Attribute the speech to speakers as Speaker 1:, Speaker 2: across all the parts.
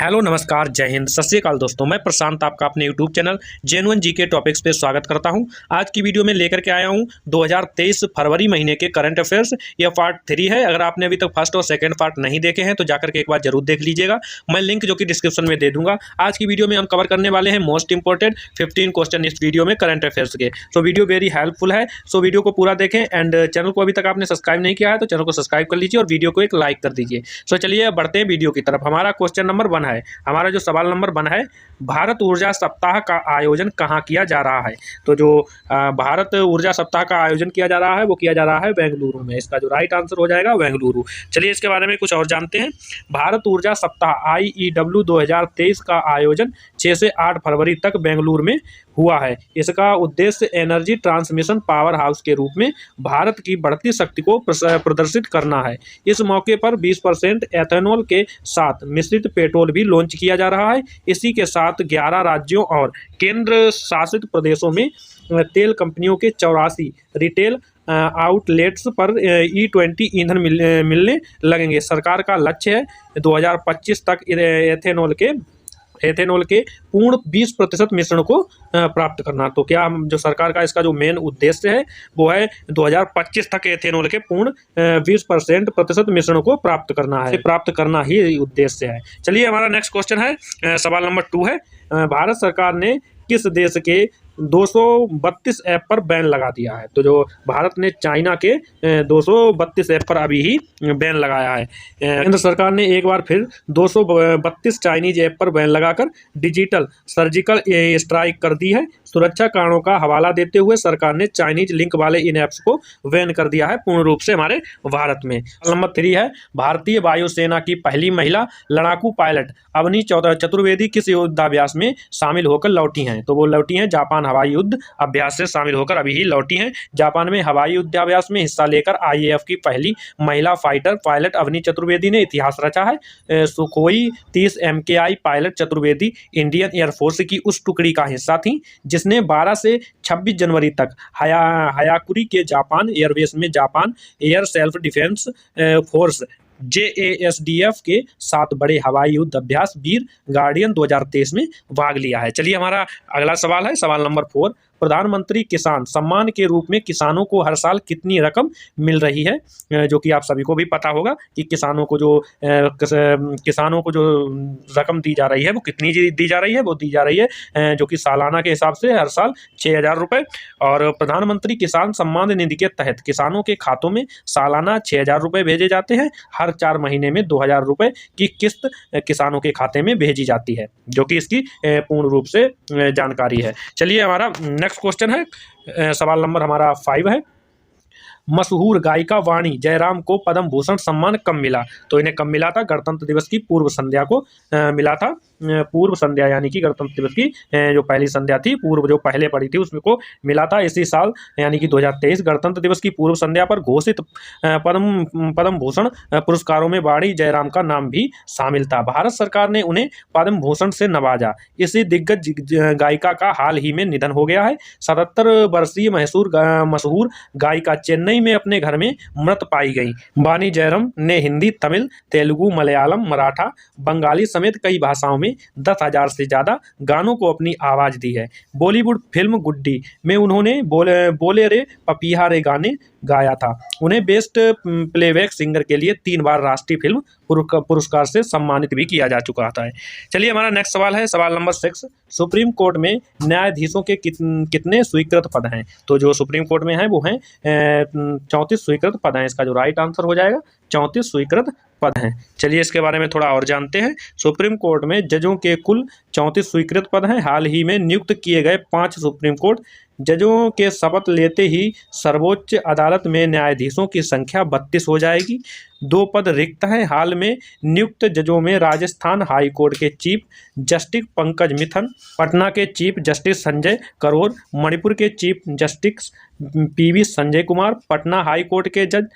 Speaker 1: Hello नमस्कार जय हिंद सत श्री अकाल दोस्तों, मैं प्रशांत आपका अपने यूट्यूब चैनल जेनुइन जी के टॉपिक्स पे स्वागत करता हूं। आज की वीडियो में लेकर के आया हूं 2023 फरवरी महीने के करंट अफेयर्स। यह पार्ट 3 है। अगर आपने अभी तक फर्स्ट और सेकंड पार्ट नहीं देखे हैं तो जाकर के एक बार जरूर देख लीजिएगा। मैं लिंक जो कि डिस्क्रिप्शन में दे दूंगा। आज की वीडियो में हम कवर करने वाले हैं मोस्ट इंपॉर्टेंट 15 क्वेश्चन इस वीडियो में करंट अफेयर्स के। सो वीडियो वेरी हेल्पफुल है। सो वीडियो को पूरा देखें एंड चैनल को अभी तक आपने सब्सक्राइब नहीं किया है तो चैनल को सब्सक्राइब कर लीजिए और वीडियो को एक लाइक कर दीजिए। सो चलिए बढ़ते हैं वीडियो की तरफ। हमारा क्वेश्चन नंबर 1 है। हमारा जो सवाल नंबर 1 है, भारत ऊर्जा सप्ताह का आयोजन कहाँ किया जा रहा है? तो जो भारत ऊर्जा सप्ताह का आयोजन किया जा रहा है वो किया जा रहा है बेंगलुरु में। इसका जो राइट आंसर हो जाएगा बेंगलुरु। चलिए इसके बारे में कुछ और जानते हैं। भारत ऊर्जा सप्ताह IEW 2023 का आयोजन 6 से 8 फरवरी तक बेंगलुरु में हुआ है। इसका उद्देश्य एनर्जी ट्रांसमिशन पावर हाउस के रूप में भारत की बढ़ती शक्ति को प्रदर्शित करना है। इस मौके पर 20% एथेनॉल के साथ मिश्रित पेट्रोल भी लॉन्च किया जा रहा है। इसी के साथ 11 राज्यों और केंद्र शासित प्रदेशों में तेल कंपनियों के 84 रिटेल आउटलेट्स पर E20 ईंधन मिलने लगेंगे। सरकार का लक्ष्य है 2025 तक एथेनॉल के पूर्ण 20% मिश्रण को प्राप्त करना। तो क्या हम जो सरकार का इसका जो मेन उद्देश्य है वो है 2025 तक एथेनॉल के पूर्ण 20% मिश्रण को प्राप्त करना ही उद्देश्य है। चलिए हमारा नेक्स्ट क्वेश्चन है, सवाल नंबर 2 है। भारत सरकार ने किस देश के 232 ऐप पर बैन लगा दिया है? तो जो भारत ने चाइना के 232 ऐप पर अभी ही बैन लगाया है। केंद्र सरकार ने एक बार फिर 232 चाइनीज ऐप पर बैन लगाकर डिजिटल सर्जिकल स्ट्राइक कर दी है। सुरक्षा कारणों का हवाला देते हुए सरकार ने चाइनीज लिंक वाले इन ऐप्स को बैन कर दिया है पूर्ण रूप से हमारे भारत में। नंबर 3 है, भारतीय वायुसेना की पहली महिला लड़ाकू पायलट अवनी चतुर्वेदी किस युद्धाभ्यास में शामिल होकर लौटी हैं? तो वो लौटी हैं जापान हवाई युद्ध अभ्यास से शामिल होकर अभी ही लौटी हैं। जापान में हवाई युद्धाभ्यास में हिस्सा लेकर IAF की पहली महिला फाइटर पायलट अवनी चतुर्वेदी ने इतिहास रचा है। Sukhoi 30 MKI pilot Chaturvedi Indian air force की उस टुकड़ी का हिस्सा थी जिसने 12 से 26 जनवरी तक हयाकुरी के जापान एयरबेस में Japan air self defence force JASDF के 7 बड़े हवाई युद्ध अभ्यास वीर गार्डियन 2023 में भाग लिया है। चलिए हमारा अगला सवाल है, सवाल नंबर 4। प्रधानमंत्री किसान सम्मान के रूप में किसानों को हर साल कितनी रकम मिल रही है? जो कि आप सभी को भी पता होगा कि किसानों को जो रकम दी जा रही है वो कितनी दी जा रही है? वो दी जा रही है जो कि सालाना के हिसाब से हर साल 6,000 रुपये। और प्रधानमंत्री किसान सम्मान निधि के तहत किसानों के खातों में सालाना 6,000 रुपये भेजे जाते हैं। हर 4 महीने में 2,000 रुपये की किस्त किसानों के खाते में भेजी जाती है, जो कि इसकी पूर्ण रूप से जानकारी है। चलिए हमारा नेक्स्ट क्वेश्चन है, सवाल नंबर हमारा 5 है। मशहूर गायिका वाणी जयराम को पद्म भूषण सम्मान कब मिला? तो इन्हें कब मिला था? गणतंत्र दिवस की पूर्व संध्या को मिला था। पूर्व संध्या यानी कि गणतंत्र दिवस की जो पहली संध्या थी, पूर्व जो पहले पड़ी थी उसमें को मिला था इसी साल यानी कि 2023 गणतंत्र दिवस की पूर्व संध्या पर घोषित पद्म भूषण पुरस्कारों में वाणी जयराम का नाम भी शामिल था। भारत सरकार ने उन्हें पद्म भूषण से नवाजा। इसी दिग्गज गायिका का हाल ही में निधन हो गया है। 77 वर्षीय मशहूर गायिका चेन्नई में अपने घर में मृत पाई गई। वाणी जयराम ने हिंदी, तमिल, तेलुगु, मलयालम, मराठा, बंगाली समेत कई भाषाओं में 10,000 से ज्यादा गानों को अपनी आवाज दी है। बॉलीवुड फिल्म गुड्डी में उन्होंने बोले रे पपीहा रे गाने गाया था। उन्हें बेस्ट प्लेबैक सिंगर के लिए 3 बार राष्ट्रीय फिल्म पुरस्कार से सम्मानित भी किया जा चुका था। चलिए हमारा नेक्स्ट सवाल है, सवाल नंबर 6। सुप्रीम कोर्ट में न्यायाधीशों के कितने स्वीकृत पद हैं? तो जो सुप्रीम कोर्ट में है वो हैं 34 स्वीकृत पद हैं। इसका जो राइट आंसर हो जाएगा 34 स्वीकृत पद हैं। चलिए इसके बारे में थोड़ा और जानते हैं। सुप्रीम कोर्ट में जजों के कुल 34 स्वीकृत पद हैं। हाल ही में नियुक्त किए गए 5 सुप्रीम कोर्ट जजों के शपथ लेते ही सर्वोच्च अदालत में न्यायाधीशों की संख्या 32 हो जाएगी। 2 पद रिक्त हैं। हाल में नियुक्त जजों में राजस्थान हाई कोर्ट के चीफ जस्टिस पंकज मिथन, पटना के चीफ जस्टिस संजय करोल, मणिपुर के chief justice PV Sanjay Kumar, Patna high court के जज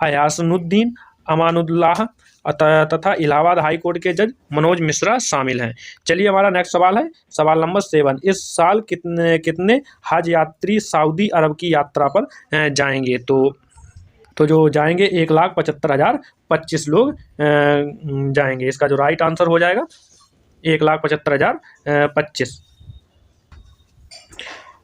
Speaker 1: अयासनुद्दीन अमानुल्लाह तथा इलाहाबाद हाई कोर्ट के जज मनोज मिश्रा शामिल हैं। चलिए हमारा नेक्स्ट सवाल है, सवाल नंबर 7। इस साल कितने हज यात्री सऊदी अरब की यात्रा पर जाएंगे? तो जो जाएंगे 1,75,025 लोग जाएंगे। इसका जो राइट आंसर हो जाएगा 1,75,025।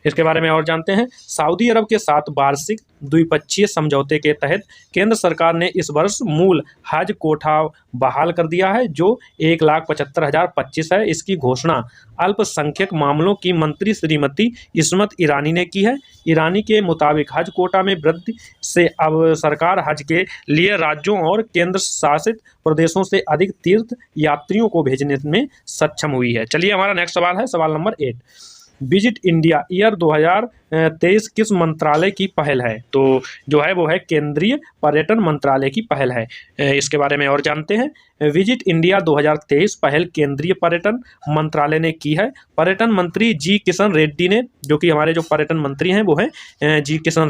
Speaker 1: इसके बारे में और जानते हैं। सऊदी अरब के साथ वार्षिक द्विपक्षीय समझौते के तहत केंद्र सरकार ने इस वर्ष मूल हज कोटा बहाल कर दिया है, जो 1,75,025 है। इसकी घोषणा अल्पसंख्यक मामलों की मंत्री श्रीमती इस्मत ईरानी ने की है। ईरानी के मुताबिक हज कोटा में वृद्धि से अब सरकार हज के लिए राज्यों और केंद्र शासित प्रदेशों से अधिक तीर्थ यात्रियों को भेजने में सक्षम हुई है। चलिए हमारा नेक्स्ट सवाल है, सवाल नंबर 8। विजिट इंडिया ईयर 2023 किस मंत्रालय की पहल है? तो जो है वो है केंद्रीय पर्यटन मंत्रालय की पहल है। इसके बारे में और जानते हैं। विजिट इंडिया 2023 पहल केंद्रीय पर्यटन मंत्रालय ने की है। पर्यटन मंत्री जी किशन रेड्डी ने, जो कि हमारे जो पर्यटन मंत्री हैं वो हैं जी किशन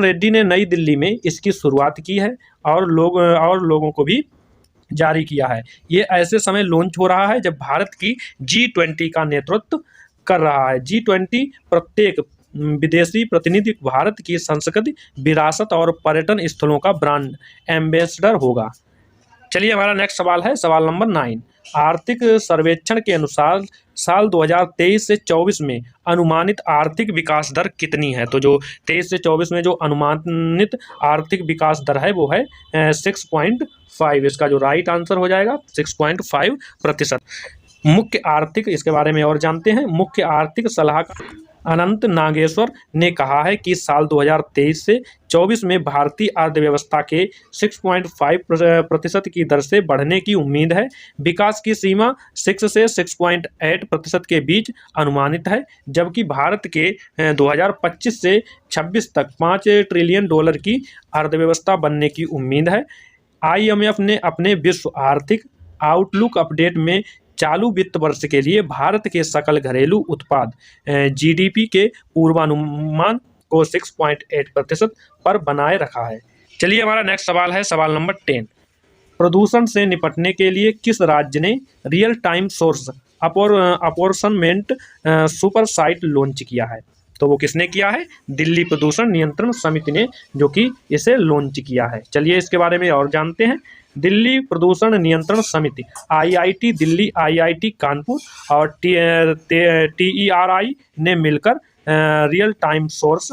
Speaker 1: रेड्डी ने नई दिल्ली में इसकी शुरुआत की है और लोगों को भी जारी किया है। ये ऐसे समय लॉन्च हो रहा है जब भारत की G20 का नेतृत्व कर रहा है। G20 प्रत्येक विदेशी प्रतिनिधि भारत की संस्कृति, विरासत और पर्यटन स्थलों का ब्रांड एम्बेसडर होगा। चलिए हमारा नेक्स्ट सवाल है, सवाल नंबर 9। आर्थिक सर्वेक्षण के अनुसार साल 2023 से 24 में अनुमानित आर्थिक विकास दर कितनी है? तो जो 23 से 24 में जो अनुमानित आर्थिक विकास दर है वो है 6.5। इसका जो राइट आंसर हो जाएगा 6.5%। मुख्य आर्थिक, इसके बारे में और जानते हैं। मुख्य आर्थिक सलाहकार अनंत नागेश्वर ने कहा है कि साल 2023 से 24 में भारतीय अर्थव्यवस्था के 6.5% की दर से बढ़ने की उम्मीद है। विकास की सीमा 6 से 6.8% के बीच अनुमानित है, जबकि भारत के 2025 से 26 तक $5 ट्रिलियन की अर्थव्यवस्था बनने की उम्मीद है। IMF ने अपने विश्व आर्थिक आउटलुक अपडेट में चालू वित्त वर्ष के लिए भारत के सकल घरेलू उत्पाद GDP के पूर्वानुमान को 6.8% पर बनाए रखा है। चलिए हमारा नेक्स्ट सवाल है, सवाल नंबर 10। प्रदूषण से निपटने के लिए किस राज्य ने real time source apportionment super site launch किया है? तो वो किसने किया है? दिल्ली प्रदूषण नियंत्रण समिति ने, जो कि इसे लॉन्च किया है। चलिए इसके बारे में और जानते हैं। दिल्ली प्रदूषण नियंत्रण समिति IIT दिल्ली, IIT कानपुर और TERI ने मिलकर real time source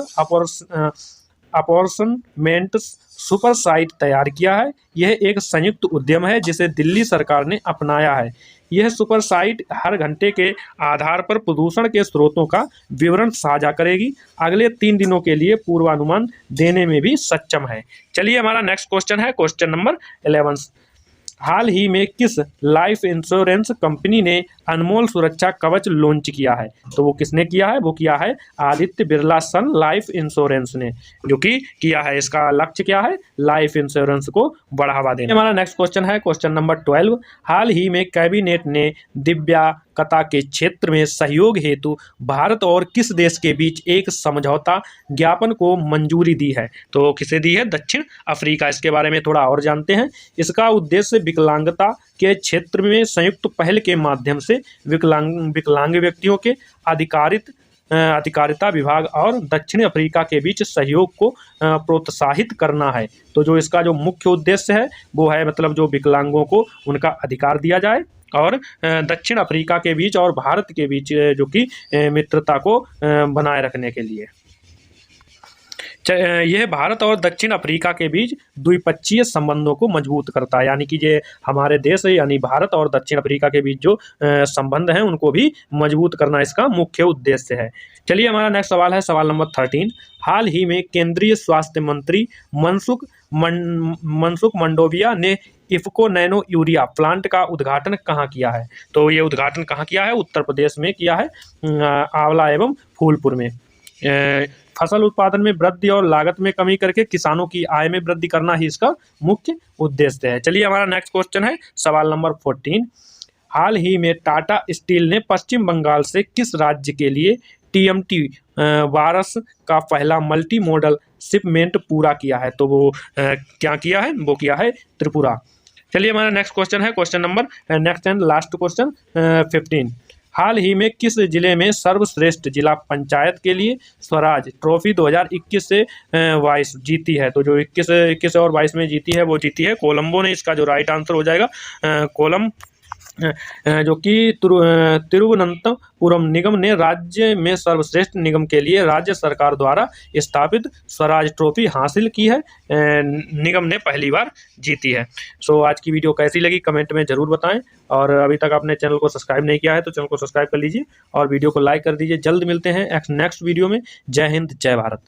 Speaker 1: apportionment super site तैयार किया है। यह एक संयुक्त उद्यम है जिसे दिल्ली सरकार ने अपनाया है। यह सुपर साइट हर घंटे के आधार पर प्रदूषण के स्रोतों का विवरण साझा करेगी। अगले 3 दिनों के लिए पूर्वानुमान देने में भी सक्षम है। चलिए हमारा नेक्स्ट क्वेश्चन है, क्वेश्चन नंबर 11। हाल ही में किस लाइफ इंश्योरेंस कंपनी ने अनमोल सुरक्षा कवच लॉन्च किया है? तो वो किसने किया है? वो किया है आदित्य बिरला सन लाइफ इंश्योरेंस ने, जो कि किया है। इसका लक्ष्य क्या है? लाइफ इंश्योरेंस को बढ़ावा देना। हमारा नेक्स्ट क्वेश्चन है, क्वेश्चन नंबर 12। हाल ही में कैबिनेट ने दिव्यांगता के क्षेत्र में सहयोग हेतु भारत और किस देश के बीच एक समझौता ज्ञापन को मंजूरी दी है? तो किसे दी है? दक्षिण अफ्रीका। इसके बारे में थोड़ा और जानते हैं। इसका उद्देश्य विकलांगता के क्षेत्र में संयुक्त पहल के माध्यम से विकलांग व्यक्तियों के अधिकारिता विभाग और दक्षिण अफ्रीका के बीच सहयोग को प्रोत्साहित करना है। तो जो इसका जो मुख्य उद्देश्य है वो है, मतलब जो विकलांगों को उनका अधिकार दिया जाए और दक्षिण अफ्रीका के बीच और भारत के बीच जो कि मित्रता को बनाए रखने के लिए। यह भारत और दक्षिण अफ्रीका के बीच द्विपक्षीय संबंधों को मजबूत करता है, यानी कि ये हमारे देश यानी भारत और दक्षिण अफ्रीका के बीच जो संबंध हैं उनको भी मजबूत करना इसका मुख्य उद्देश्य है। चलिए हमारा नेक्स्ट सवाल है, सवाल नंबर 13। हाल ही में केंद्रीय स्वास्थ्य मंत्री मनसुख मंडाविया ने इफ्को नैनो यूरिया प्लांट का उद्घाटन कहाँ किया है? तो ये उद्घाटन कहाँ किया है? उत्तर प्रदेश में किया है, आंवला एवं फूलपुर में। फसल उत्पादन में वृद्धि और लागत में कमी करके किसानों की आय में वृद्धि करना ही इसका मुख्य उद्देश्य है। चलिए हमारा नेक्स्ट क्वेश्चन है, सवाल नंबर 14। हाल ही में टाटा स्टील ने पश्चिम बंगाल से किस राज्य के लिए TMT वारस का पहला मल्टी मॉडल शिपमेंट पूरा किया है? तो वो क्या किया है? वो किया है त्रिपुरा। चलिए हमारा नेक्स्ट क्वेश्चन है, question number next and last question 15। हाल ही में किस जिले में सर्वश्रेष्ठ जिला पंचायत के लिए स्वराज ट्रॉफी 2021 से 22 जीती है? तो जो 21 और 22 में जीती है वो जीती है कोलंबो ने। इसका जो राइट आंसर हो जाएगा जो कि तिरुवनंतपुरम निगम ने राज्य में सर्वश्रेष्ठ निगम के लिए राज्य सरकार द्वारा स्थापित स्वराज ट्रॉफी हासिल की है। निगम ने पहली बार जीती है। सो आज की वीडियो कैसी लगी कमेंट में ज़रूर बताएं, और अभी तक आपने चैनल को सब्सक्राइब नहीं किया है तो चैनल को सब्सक्राइब कर लीजिए और वीडियो को लाइक कर दीजिए। जल्द मिलते हैं नेक्स्ट वीडियो में। जय हिंद, जय भारत।